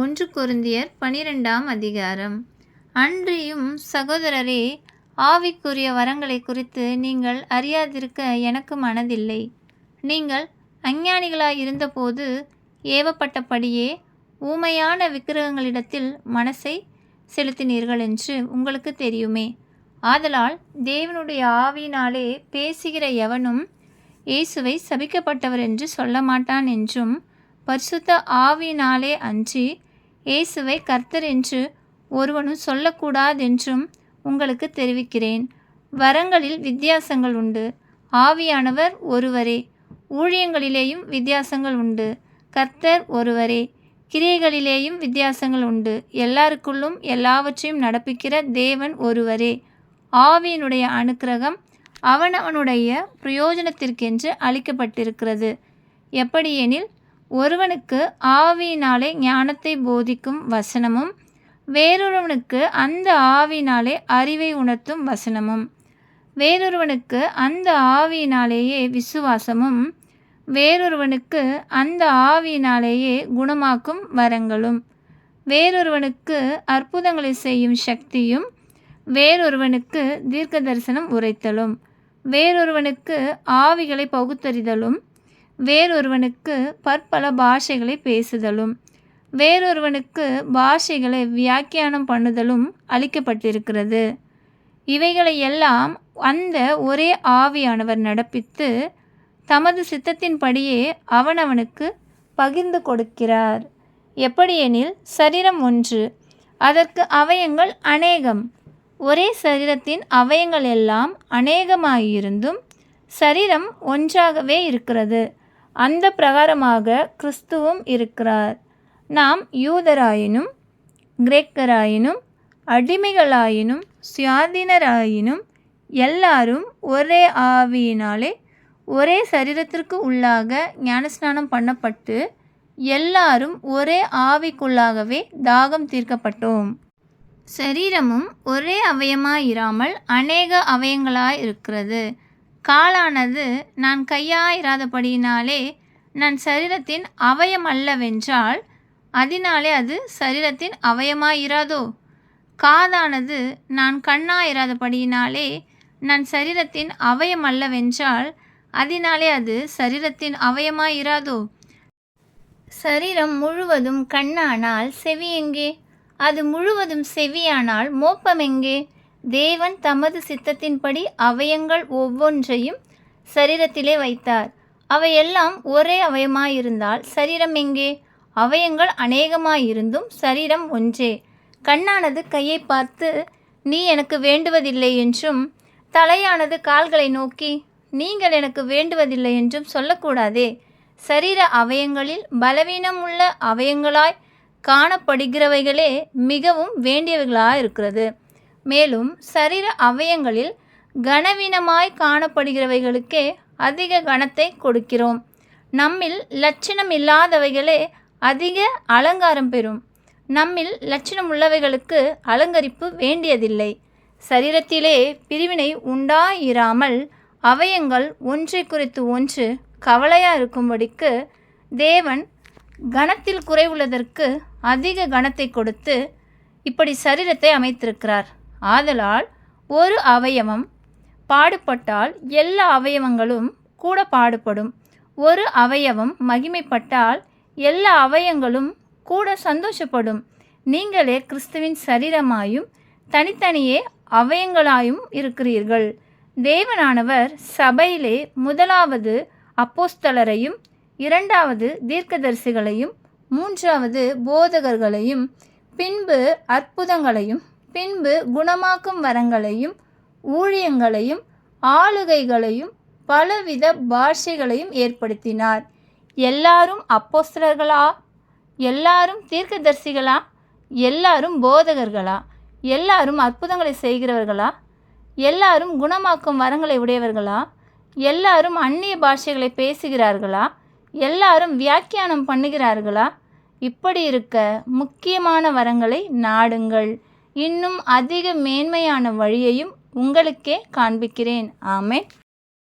1 கொரிந்தியர் 12ஆம் அதிகாரம். அன்றியும் சகோதரரே, ஆவிக்குரிய வரங்களை குறித்து நீங்கள் அறியாதிருக்க எனக்கு மனதில்லை. நீங்கள் அஞ்ஞானிகளாய் இருந்தபோது ஏவப்பட்டபடியே ஊமையான விக்கிரகங்களிடத்தில் மனசை செலுத்தினீர்கள் என்று உங்களுக்கு தெரியுமே. ஆதலால் தேவனுடைய ஆவியினாலே பேசுகிற எவனும் இயேசுவை சபிக்கப்பட்டவர் என்று சொல்ல மாட்டான் என்றும், பரிசுத்த ஆவியினாலே அன்றி இயேசுவை கர்த்தர் என்று ஒருவனும் சொல்லக்கூடாதென்றும் உங்களுக்கு தெரிவிக்கிறேன். வரங்களில் வித்தியாசங்கள் உண்டு, ஆவியானவர் ஒருவரே. ஊழியங்களிலேயும் வித்தியாசங்கள் உண்டு, கர்த்தர் ஒருவரே. கிரியைகளிலேயும் வித்தியாசங்கள் உண்டு, எல்லாருக்குள்ளும் எல்லாவற்றையும் நடப்பிக்கிற தேவன் ஒருவரே. ஆவியினுடைய அனுக்கிரகம் அவனவனுடைய பிரயோஜனத்திற்கென்று அளிக்கப்பட்டிருக்கிறது. எப்படியெனில், ஒருவனுக்கு ஆவியினாலே ஞானத்தை போதிக்கும் வசனமும், வேறொருவனுக்கு அந்த ஆவியினாலே அறிவை உணர்த்தும் வசனமும், வேறொருவனுக்கு அந்த ஆவியினாலேயே விசுவாசமும், வேறொருவனுக்கு அந்த ஆவியினாலேயே குணமாக்கும் வரங்களும், வேறொருவனுக்கு அற்புதங்களை செய்யும் சக்தியும், வேறொருவனுக்கு தீர்க்க தரிசனம் உரைத்தலும், வேறொருவனுக்கு ஆவிகளை பகுத்தறிதலும், வேறொருவனுக்கு பற்பல பாஷைகளை பேசுதலும், வேறொருவனுக்கு பாஷைகளை வியாக்கியானம் பண்ணுதலும் அளிக்கப்பட்டிருக்கிறது. இவைகளை எல்லாம் அந்த ஒரே ஆவியானவர் நடப்பித்து தமது சித்தத்தின்படியே அவனவனுக்கு பகிர்ந்து கொடுக்கிறார். எப்படியெனில், சரீரம் ஒன்று, அதற்கு அவயங்கள் அநேகம். ஒரே சரீரத்தின் அவயங்கள் எல்லாம் அநேகமாயிருந்தும் சரீரம் ஒன்றாகவே இருக்கிறது. அந்த பிரகாரமாக கிறிஸ்துவும் இருக்கிறார். நாம் யூதராயினும் கிரேக்கராயினும் அடிமைகளாயினும் சுயாதீனராயினும் எல்லாரும் ஒரே ஆவியினாலே ஒரே சரீரத்திற்கு உள்ளாக ஞானஸ்நானம் பண்ணப்பட்டு எல்லாரும் ஒரே ஆவிக்குள்ளாகவே தாகம் தீர்க்கப்பட்டோம். சரீரமும் ஒரே அவயமாயிராமல் அநேக அவயங்களாயிருக்கிறது. காலானது நான் கையாயிராதபடியினாலே நான் சரீரத்தின் அவயமல்லவென்றால் அதனாலே அது சரீரத்தின் அவயமாயிராதோ? காதானது நான் கண்ணாயிராதபடியினாலே நான் சரீரத்தின் அவயமல்லவென்றால் அதனாலே அது சரீரத்தின் அவயமாயிராதோ? சரீரம் முழுவதும் கண்ணானால் செவி எங்கே? அது முழுவதும் செவியானால் மோப்பம் எங்கே? தேவன் தமது சித்தத்தின்படி அவயங்கள் ஒவ்வொன்றையும் சரீரத்திலே வைத்தார். அவையெல்லாம் ஒரே அவயமாயிருந்தால் சரீரம் எங்கே? அவயங்கள் அநேகமாயிருந்தும் சரீரம் ஒன்றே. கண்ணானது கையை பார்த்து, நீ எனக்கு வேண்டுவதில்லை என்றும், தலையானது கால்களை நோக்கி, நீங்கள் எனக்கு வேண்டுவதில்லை என்றும் சொல்லக்கூடாதே. சரீர அவயங்களில் பலவீனமுள்ள அவயங்களாய் காணப்படுகிறவைகளே மிகவும் வேண்டியவைகளாயிருக்கிறது. மேலும் சரீர அவயங்களில் கனவீனமாய் காணப்படுகிறவைகளுக்கே அதிக கனத்தை கொடுக்கிறோம். நம்மில் லட்சணம் இல்லாதவைகளே அதிக அலங்காரம் பெறும். நம்மில் லட்சணம் உள்ளவைகளுக்கு அலங்கரிப்பு வேண்டியதில்லை. சரீரத்திலே பிரிவினை உண்டாயிராமல் அவயங்கள் ஒன்றை குறித்து ஒன்று கவலையாயிருக்கும்படிக்கு தேவன் கனத்தில் குறைவுள்ளதற்கு அதிக கனத்தை கொடுத்து இப்படி சரீரத்தை அமைத்திருக்கிறார். ஆதலால் ஒரு அவயவம் பாடுபட்டால் எல்லா அவயவங்களும் கூட பாடுபடும். ஒரு அவயவம் மகிமைப்பட்டால் எல்லா அவயங்களும் கூட சந்தோஷப்படும். நீங்களே கிறிஸ்துவின் சரீரமாயும் தனித்தனியே அவயங்களாயும் இருக்கிறீர்கள். தேவனானவர் சபையிலே முதலாவது அப்போஸ்தலரையும், இரண்டாவது தீர்க்கதரிசிகளையும், மூன்றாவது போதகர்களையும், பின்பு அற்புதங்களையும், பின்பு குணமாக்கும் வரங்களையும், ஊழியங்களையும், ஆளுகைகளையும், பலவித பாஷைகளையும் ஏற்படுத்தினார். எல்லாரும் அப்போஸ்தலர்களா? எல்லாரும் தீர்க்கதரிசிகளா? எல்லாரும் போதகர்களா? எல்லாரும் அற்புதங்களை செய்கிறவர்களா? எல்லாரும் குணமாக்கும் வரங்களை உடையவர்களா? எல்லாரும் அந்நிய பாஷைகளை பேசுகிறார்களா? எல்லாரும் வியாக்கியானம் பண்ணுகிறார்களா? இப்படி இருக்க முக்கியமான வரங்களை நாடுங்கள். இன்னும் அதிக மேன்மையான வழியையும் உங்களுக்கே காண்பிக்கிறேன். ஆமென்.